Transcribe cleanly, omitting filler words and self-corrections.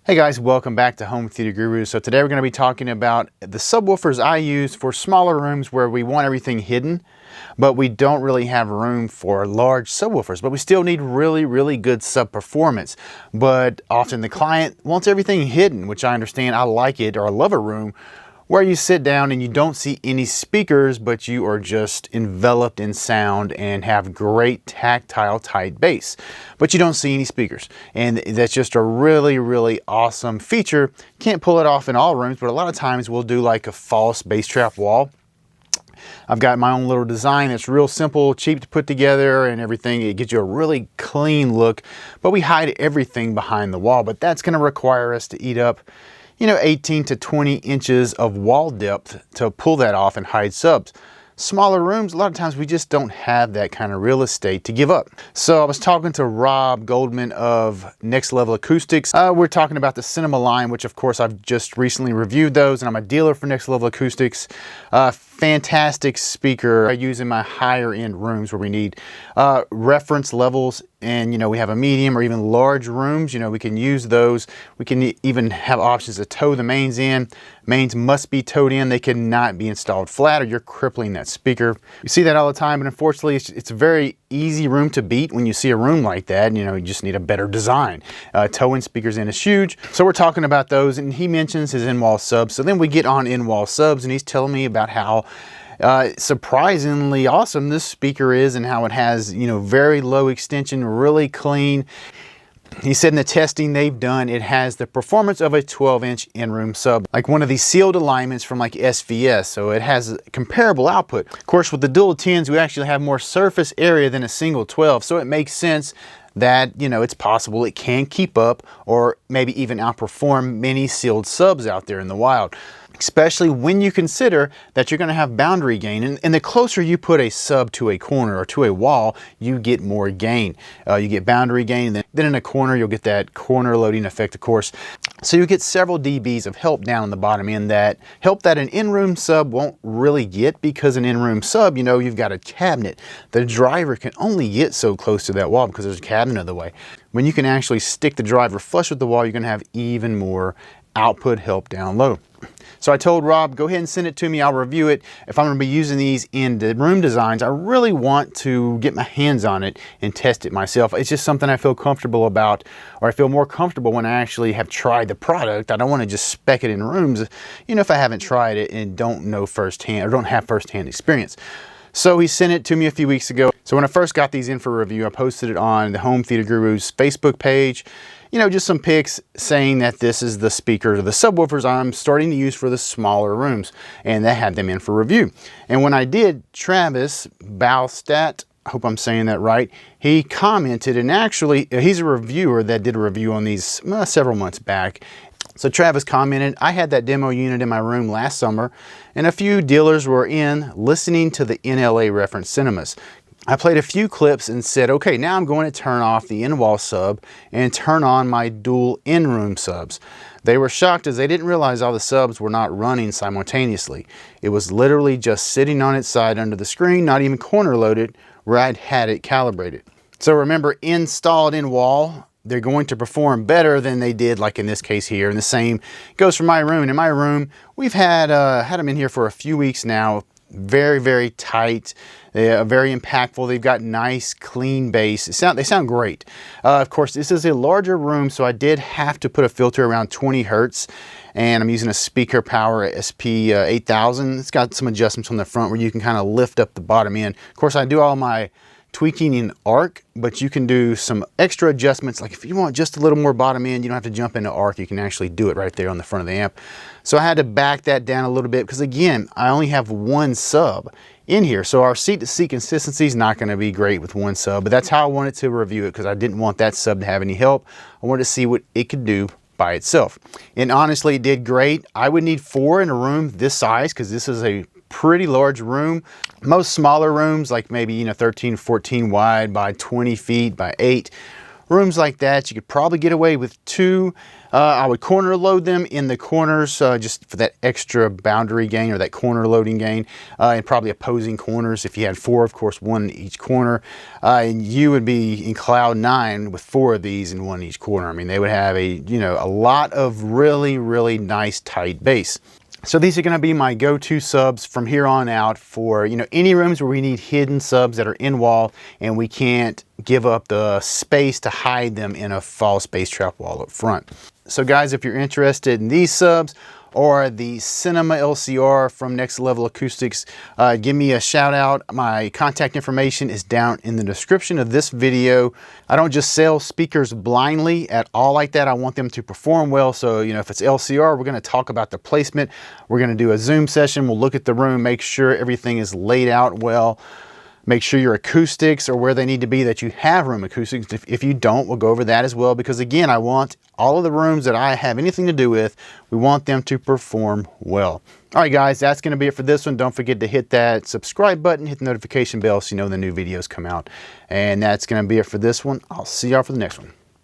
Hey guys, welcome back to Home Theater Guru. So today we're going to be talking about the subwoofers I use for smaller rooms where we want everything hidden, but we don't really have room for large subwoofers, but we still need really good sub performance. But often the client wants everything hidden, which I understand. I like it, or I love a room where you sit down and you don't see any speakers, but you are just enveloped in sound and have great tactile tight bass, but you don't see any speakers. And that's just a really awesome feature. Can't pull it off in all rooms, but a lot of times we'll do like a false bass trap wall. I've got my own little design that's real simple, cheap to put together and everything. It gives you a really clean look, but we hide everything behind the wall. But that's gonna require us to eat up 18 to 20 inches of wall depth to pull that off and hide subs. Smaller rooms, a lot of times we just don't have that kind of real estate to give up. So I was talking to Rob Goldman of Next Level Acoustics. We're talking about the Cinema line, which of course I've just recently reviewed those, and I'm a dealer for Next Level Acoustics. Fantastic speaker I use in my higher end rooms where we need reference levels, and we have a medium or even large rooms. We can use those. We can even have options to tow the mains in. Mains must be towed in. They cannot be installed flat or you're crippling that speaker. You see that all the time, but unfortunately it's a very easy room to beat when you see a room like that. You just need a better design. Towing speakers in is huge. So we're talking about those, and he mentions his in-wall subs. So then we get on in-wall subs, and he's telling me about how surprisingly awesome this speaker is and how it has very low extension, really clean. He said in the testing they've done, it has the performance of a 12-inch in-room sub, like one of these sealed alignments from like SVS, so it has comparable output. Of course, with the dual 10s, we actually have more surface area than a single 12, so it makes sense that it's possible it can keep up or maybe even outperform many sealed subs out there in the wild, especially when you consider that you're going to have boundary gain. And the closer you put a sub to a corner or to a wall, you get more gain. You get boundary gain, and then in a corner, you'll get that corner loading effect, of course. So you get several dBs of help down on the bottom end, that help that an in-room sub won't really get, because an in-room sub, you've got a cabinet. The driver can only get so close to that wall because there's a cabinet in the way. When you can actually stick the driver flush with the wall, you're going to have even more output help down low. So I told Rob, go ahead and send it to me. I'll review it. If I'm going to be using these in the room designs, I really want to get my hands on it and test it myself. It's just something I feel comfortable about, or I feel more comfortable when I actually have tried the product. I don't want to just spec it in rooms, if I haven't tried it and don't know firsthand or don't have firsthand experience. So he sent it to me a few weeks ago. So when I first got these in for review, I posted it on the Home Theater Guru's Facebook page. Just some pics saying that this is the speaker, the subwoofers I'm starting to use for the smaller rooms, and they had them in for review. And when I did, Travis Baustat, I hope I'm saying that right, he commented, and actually he's a reviewer that did a review on these several months back. So Travis commented, I had that demo unit in my room last summer, and a few dealers were in listening to the NLA reference cinemas. I played a few clips and said, okay, now I'm going to turn off the in-wall sub and turn on my dual in-room subs. They were shocked as they didn't realize all the subs were not running simultaneously. It was literally just sitting on its side under the screen, not even corner loaded, where I'd had it calibrated. So remember, installed in-wall, they're going to perform better than they did, like in this case here. And the same goes for my room. In my room, we've had them in here for a few weeks now. Very tight. They are very impactful. They've got nice clean bass. They sound great. Of course, this is a larger room, so I did have to put a filter around 20 hertz, and I'm using a Speaker Power SP 8000. It's got some adjustments on the front where you can kind of lift up the bottom end. Of course, I do all my tweaking in arc, but you can do some extra adjustments. Like if you want just a little more bottom end, you don't have to jump into arc. You can actually do it right there on the front of the amp. So I had to back that down a little bit because, again, I only have one sub in here. So our seat-to-seat consistency is not going to be great with one sub, but that's how I wanted to review it, because I didn't want that sub to have any help. I wanted to see what it could do by itself. And honestly, it did great. I would need 4 in a room this size, because this is a pretty large room. Most smaller rooms, like maybe 13, 14 wide by 20 feet by 8, rooms like that, you could probably get away with 2. I would corner load them in the corners just for that extra boundary gain or that corner loading gain, and probably opposing corners. If you had 4, of course, 1 in each corner, and you would be in cloud 9 with 4 of these and 1 in each corner. I mean, they would have a lot of really nice tight bass. So these are going to be my go-to subs from here on out for any rooms where we need hidden subs that are in wall and we can't give up the space to hide them in a false bass trap wall up front. So guys, if you're interested in these subs or the Cinema LCR from Next Level Acoustics, give me a shout out. My contact information is down in the description of this video. I don't just sell speakers blindly at all like that. I want them to perform well. So, if it's LCR, we're going to talk about the placement. We're going to do a Zoom session. We'll look at the room, make sure everything is laid out well. Make sure your acoustics are where they need to be, that you have room acoustics. If you don't, we'll go over that as well, because again, I want all of the rooms that I have anything to do with, we want them to perform well. All right, guys, that's going to be it for this one. Don't forget to hit that subscribe button, hit the notification bell so you know when the new videos come out. And that's going to be it for this one. I'll see y'all for the next one.